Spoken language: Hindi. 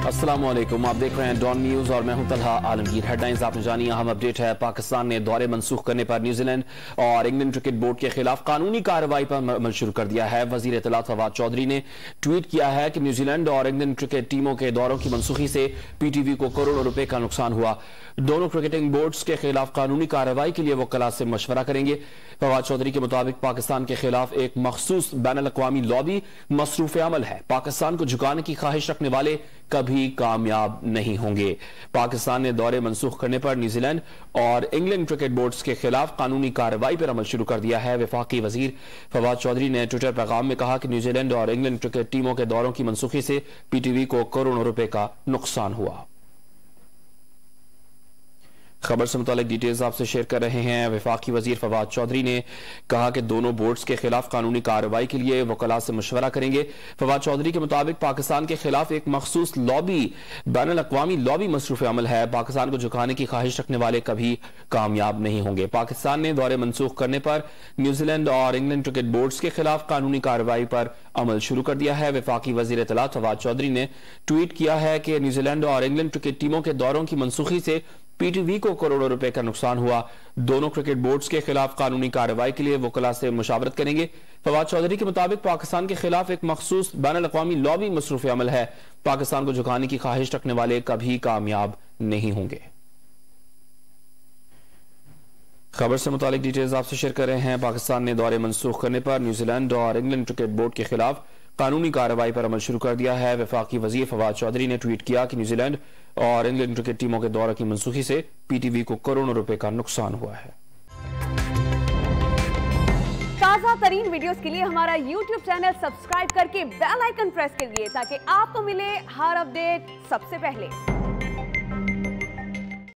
अस्सलामुअलैकुम, आप देख रहे हैं डॉन न्यूज और मैं हूं तलहा आलमगीर। हेडलाइंस आपने जानी। अहम अपडेट है, पाकिस्तान ने दौरे मनसूख करने पर न्यूजीलैंड और इंग्लैंड क्रिकेट बोर्ड के खिलाफ कानूनी कार्रवाई पर अमल शुरू कर दिया है। वजीर इत्तलात फवाद चौधरी ने ट्वीट किया है कि न्यूजीलैंड और इंग्लैंड क्रिकेट टीमों के दौरों की मनसूखी से पीटीवी को करोड़ों रुपए का नुकसान हुआ। दोनों क्रिकेटिंग बोर्ड्स के खिलाफ कानूनी कार्रवाई के लिए वकला से मशवरा करेंगे। फवाद चौधरी के मुताबिक पाकिस्तान के खिलाफ एक मखसूस बैनुल अक़वामी लॉबी मसरूफ अमल है। पाकिस्तान को झुकाने की ख्वाहिश रखने वाले कभी कामयाब नहीं होंगे। पाकिस्तान ने दौरे मनसूख करने पर न्यूजीलैंड और इंग्लैंड क्रिकेट बोर्ड्स के खिलाफ कानूनी कार्रवाई पर अमल शुरू कर दिया है। वफाकी वजीर फवाद चौधरी ने ट्विटर पैगाम में कहा कि न्यूजीलैंड और इंग्लैंड क्रिकेट टीमों के दौरों की मनसूखी से पीटीवी को करोड़ों रुपए का नुकसान हुआ। खबर से मुतालिक डिटेल्स आपसे शेयर कर रहे हैं। वफाकी वजीर फवाद चौधरी ने कहा कि दोनों बोर्ड्स के खिलाफ कानूनी कार्रवाई के लिए वकला से मशवरा करेंगे। फवाद चौधरी के मुताबिक पाकिस्तान के खिलाफ एक मखसूस लॉबी बैनुल अक़वामी लॉबी मसरूफ अमल है। पाकिस्तान को झुकाने की ख्वाहिश रखने वाले कभी कामयाब नहीं होंगे। पाकिस्तान ने दौरे मनसूख करने पर न्यूजीलैंड और इंग्लैंड क्रिकेट बोर्ड्स के खिलाफ कानूनी कार्रवाई पर अमल शुरू कर दिया है। वफाकी वजीर इत्तलात फवाद चौधरी ने ट्वीट किया है कि न्यूजीलैंड और इंग्लैंड क्रिकेट टीमों के दौरों की मनसूखी से पीटीवी को करोड़ों रुपए का नुकसान हुआ। दोनों क्रिकेट बोर्ड्स के खिलाफ कानूनी कार्रवाई के लिए वकला से मुशावरत करेंगे। फवाद चौधरी के मुताबिक पाकिस्तान के खिलाफ एक मखसूस बैनुल अक़वामी लॉबी मसरूफ अमल है। पाकिस्तान को झुकाने की ख्वाहिश रखने वाले कभी कामयाब नहीं होंगे। खबर से मुतालिक डिटेल्स आपसे शेयर कर रहे हैं। पाकिस्तान ने दौरे मनसूख करने पर न्यूजीलैंड और इंग्लैंड क्रिकेट बोर्ड के खिलाफ कानूनी कार्रवाई पर अमल शुरू कर दिया है। वफाकी वजीर फवाद चौधरी ने ट्वीट किया कि न्यूजीलैंड और इंग्लैंड क्रिकेट टीमों के दौरे की मनसूखी से पीटीवी को करोड़ों रुपए का नुकसान हुआ है। ताजा तरीन वीडियोस के लिए हमारा YouTube चैनल सब्सक्राइब करके बेल आइकन प्रेस करिए ताकि आपको मिले हर अपडेट सबसे पहले।